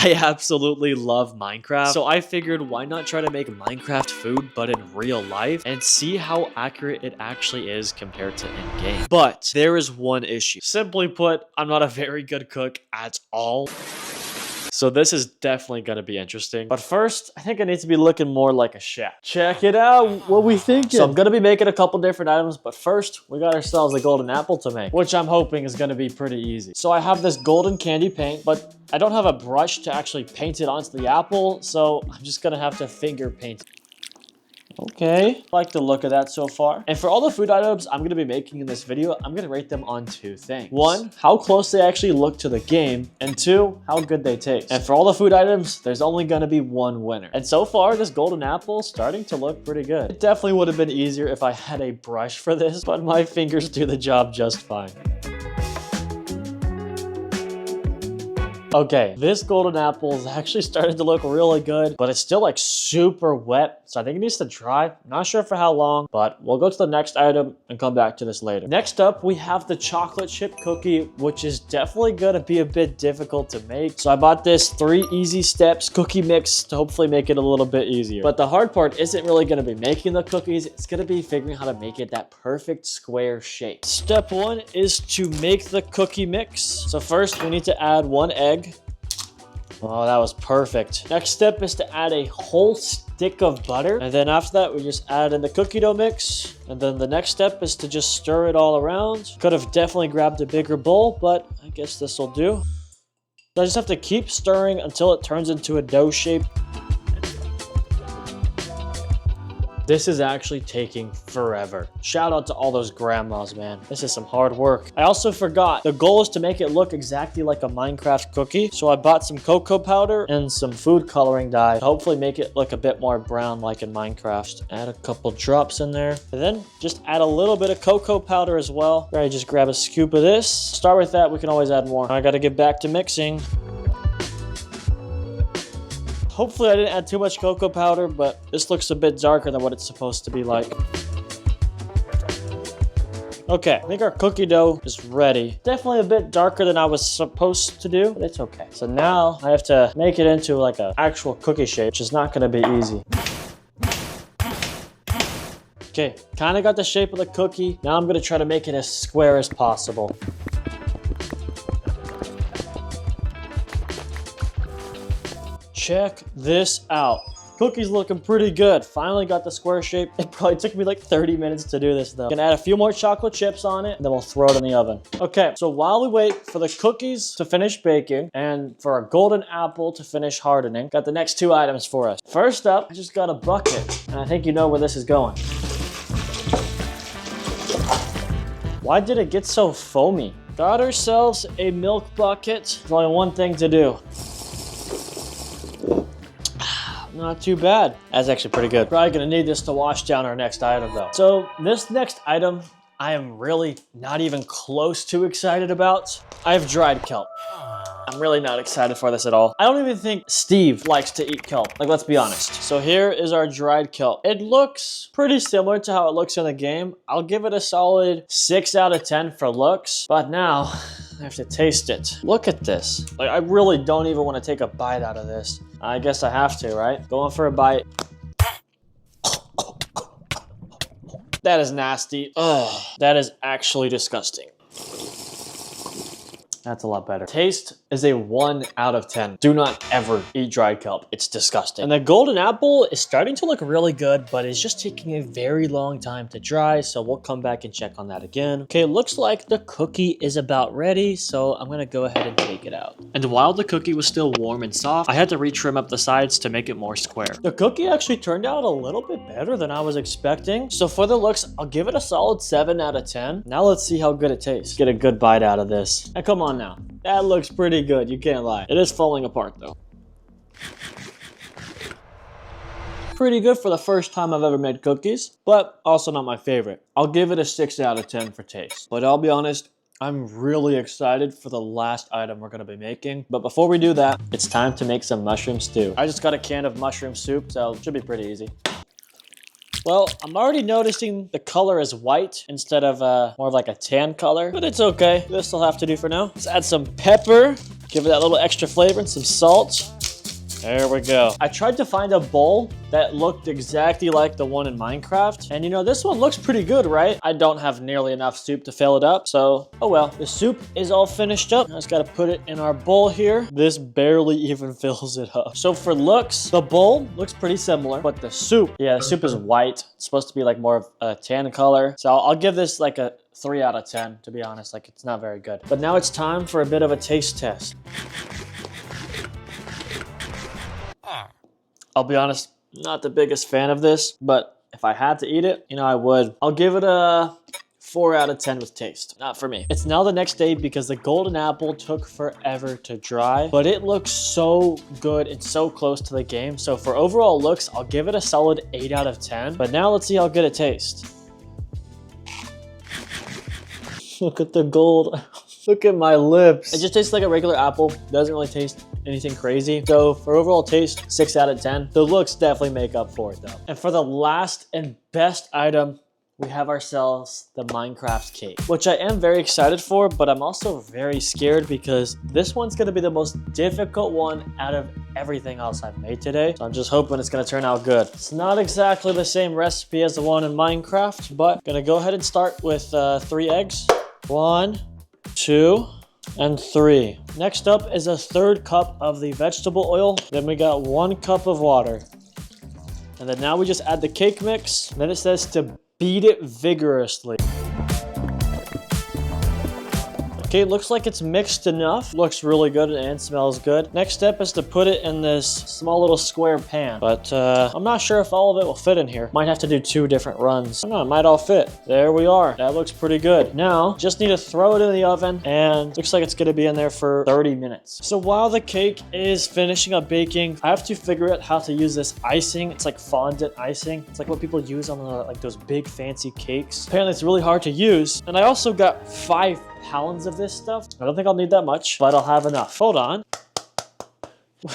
I absolutely love Minecraft, so I figured why not try to make Minecraft food but in real life and see how accurate it actually is compared to in-game. But there is one issue. Simply put, I'm not a very good cook at all. So this is definitely going to be interesting. But first, I think I need to be looking more like a chef. Check it out. What we thinking? So I'm going to be making a couple different items, but first we got ourselves a golden apple to make, which I'm hoping is going to be pretty easy. So I have this golden candy paint, but I don't have a brush to actually paint it onto the apple, so I'm just going to have to finger paint it. Okay, I like the look of that so far. And for all the food items I'm going to be making in this video, I'm going to rate them on 2 things. 1, how close they actually look to the game, and 2, how good they taste. And for all the food items, there's only going to be one winner. And so far, this golden apple is starting to look pretty good. It definitely would have been easier if I had a brush for this, but my fingers do the job just fine. Okay, this golden apple is actually starting to look really good, but it's still like super wet, so I think it needs to dry. Not sure for how long, but we'll go to the next item and come back to this later. Next up, we have the chocolate chip cookie, which is definitely gonna be a bit difficult to make. So I bought this 3 easy steps cookie mix to hopefully make it a little bit easier. But the hard part isn't really gonna be making the cookies, it's gonna be figuring how to make it that perfect square shape. Step 1 is to make the cookie mix. So first we need to add 1 egg. Oh, that was perfect. Next step is to add a whole stick of butter. And then after that, we just add in the cookie dough mix. And then the next step is to just stir it all around. Could have definitely grabbed a bigger bowl, but I guess this will do. So I just have to keep stirring until it turns into a dough shape. This is actually taking forever. Shout out to all those grandmas, man. This is some hard work. I also forgot, the goal is to make it look exactly like a Minecraft cookie. So I bought some cocoa powder and some food coloring dye to hopefully make it look a bit more brown like in Minecraft. Just add a couple drops in there. And then just add a little bit of cocoa powder as well. Right, just grab a scoop of this. Start with that, we can always add more. I gotta get back to mixing. Hopefully I didn't add too much cocoa powder, but this looks a bit darker than what it's supposed to be like. Okay, I think our cookie dough is ready. Definitely a bit darker than I was supposed to do, but it's okay. So now I have to make it into like an actual cookie shape, which is not gonna be easy. Okay, kind of got the shape of the cookie. Now I'm gonna try to make it as square as possible. Check this out. Cookie's looking pretty good. Finally got the square shape. It probably took me like 30 minutes to do this though. Gonna add a few more chocolate chips on it, and then we'll throw it in the oven. Okay, so while we wait for the cookies to finish baking and for our golden apple to finish hardening, got the next 2 items for us. First up, I just got a bucket, and I think you know where this is going. Why did it get so foamy? Got ourselves a milk bucket. There's only one thing to do. Not too bad. That's actually pretty good. Probably gonna need this to wash down our next item though. So this next item, I am really not even close to excited about. I have dried kelp. I'm really not excited for this at all. I don't even think Steve likes to eat kelp. Like, let's be honest. So here is our dried kelp. It looks pretty similar to how it looks in the game. I'll give it a solid 6 out of 10 for looks, but now I have to taste it. Look at this. Like, I really don't even want to take a bite out of this. I guess I have to, right? Going for a bite. That is nasty. Ugh, that is actually disgusting. That's a lot better. Taste is a 1 out of 10. Do not ever eat dried kelp. It's disgusting. And the golden apple is starting to look really good, but it's just taking a very long time to dry, so we'll come back and check on that again. Okay, looks like the cookie is about ready, so I'm gonna go ahead and take it out. And while the cookie was still warm and soft, I had to retrim up the sides to make it more square. The cookie actually turned out a little bit better than I was expecting. So for the looks, I'll give it a solid 7 out of 10. Now let's see how good it tastes. Get a good bite out of this. And come on now. That looks pretty good, you can't lie. It is falling apart though. Pretty good for the first time I've ever made cookies, but also not my favorite. I'll give it a 6 out of 10 for taste. But I'll be honest, I'm really excited for the last item we're gonna be making. But before we do that, it's time to make some mushroom stew. I just got a can of mushroom soup, so it should be pretty easy. Well, I'm already noticing the color is white instead of more of like a tan color, but it's okay. This will have to do for now. Let's add some pepper, give it that little extra flavor, and some salt. There we go. I tried to find a bowl that looked exactly like the one in Minecraft. And you know, this one looks pretty good, right? I don't have nearly enough soup to fill it up. So, oh well. The soup is all finished up. I just gotta put it in our bowl here. This barely even fills it up. So for looks, the bowl looks pretty similar, but the soup, yeah, the soup is white. It's supposed to be like more of a tan color. So I'll give this like a 3 out of 10, to be honest. Like, it's not very good. But now it's time for a bit of a taste test. I'll be honest, not the biggest fan of this, but if I had to eat it, you know, I would. I'll give it a 4 out of 10 with taste. Not for me. It's now the next day because the golden apple took forever to dry, but it looks so good and so close to the game. So for overall looks, I'll give it a solid 8 out of 10. But now let's see how good it tastes. Look at the gold. Look at my lips. It just tastes like a regular apple. Doesn't really taste anything crazy. So for overall taste, 6 out of 10. The looks definitely make up for it though. And for the last and best item, we have ourselves the Minecraft cake, which I am very excited for, but I'm also very scared because this one's gonna be the most difficult one out of everything else I've made today. So I'm just hoping it's gonna turn out good. It's not exactly the same recipe as the one in Minecraft, but I'm gonna go ahead and start with 3 eggs. 1, 2, and 3. Next up is a 3rd cup of the vegetable oil. Then we got 1 cup of water. And then now we just add the cake mix. Then it says to beat it vigorously. Okay, looks like it's mixed enough. Looks really good and smells good. Next step is to put it in this small little square pan. But I'm not sure if all of it will fit in here. Might have to do 2 different runs. I don't know, it might all fit. There we are. That looks pretty good. Now, just need to throw it in the oven and looks like it's gonna be in there for 30 minutes. So while the cake is finishing up baking, I have to figure out how to use this icing. It's like fondant icing. It's like what people use on like those big fancy cakes. Apparently it's really hard to use. And I also got 5 pounds of this stuff. I don't think I'll need that much, but I'll have enough. Hold on.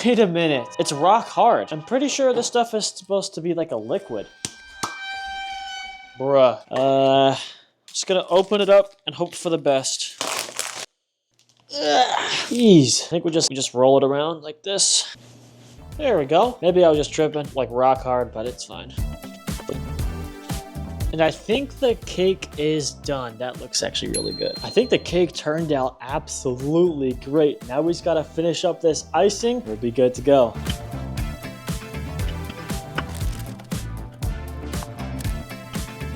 Wait a minute. It's rock hard. I'm pretty sure this stuff is supposed to be like a liquid. Bruh. Just gonna open it up and hope for the best. Jeez. I think we just roll it around like this. There we go. Maybe I was just tripping like rock hard, but it's fine. And I think the cake is done. That looks actually really good. I think the cake turned out absolutely great. Now we just gotta finish up this icing. We'll be good to go.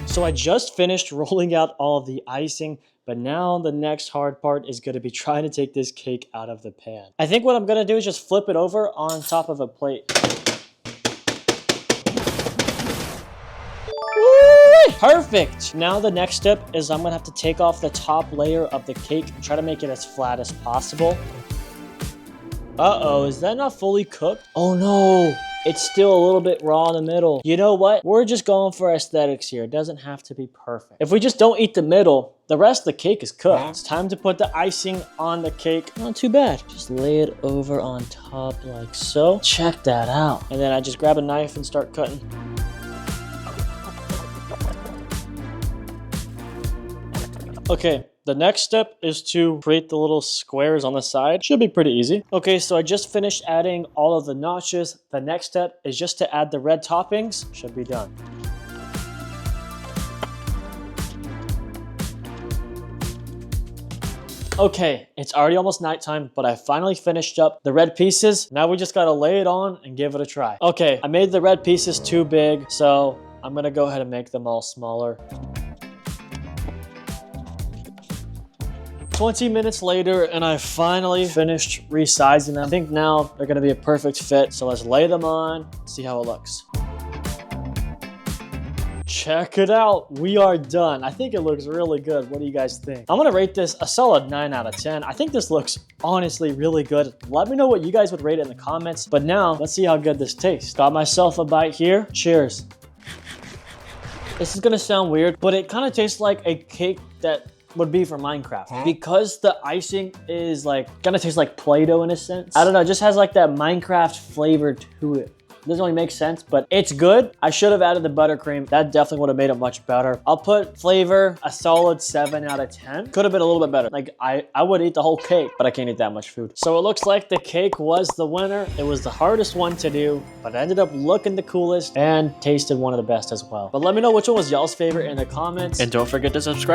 So I just finished rolling out all of the icing, but now the next hard part is gonna be trying to take this cake out of the pan. I think what I'm gonna do is just flip it over on top of a plate. Perfect. Now the next step is I'm gonna have to take off the top layer of the cake and try to make it as flat as possible. Uh-oh, is that not fully cooked? Oh no, it's still a little bit raw in the middle. You know what? We're just going for aesthetics here. It doesn't have to be perfect. If we just don't eat the middle, the rest of the cake is cooked. It's time to put the icing on the cake. Not too bad. Just lay it over on top like so. Check that out. And then I just grab a knife and start cutting. Okay, the next step is to create the little squares on the side. Should be pretty easy. Okay, so I just finished adding all of the notches. The next step is just to add the red toppings. Should be done. Okay, it's already almost nighttime, but I finally finished up the red pieces. Now we just gotta lay it on and give it a try. Okay, I made the red pieces too big, so I'm gonna go ahead and make them all smaller. 20 minutes later, and I finally finished resizing them. I think now they're gonna be a perfect fit. So let's lay them on, see how it looks. Check it out, we are done. I think it looks really good. What do you guys think? I'm gonna rate this a solid 9 out of 10. I think this looks honestly really good. Let me know what you guys would rate it in the comments. But now, let's see how good this tastes. Got myself a bite here. Cheers. This is gonna sound weird, but it kind of tastes like a cake that would be for Minecraft. Because the icing is like, kind of tastes like Play-Doh in a sense. I don't know, it just has like that Minecraft flavor to it. Doesn't really make sense, but it's good. I should have added the buttercream. That definitely would have made it much better. I'll put flavor a solid 7 out of 10. Could have been a little bit better. Like I would eat the whole cake, but I can't eat that much food. So it looks like the cake was the winner. It was the hardest one to do, but it ended up looking the coolest and tasted one of the best as well. But let me know which one was y'all's favorite in the comments. And don't forget to subscribe.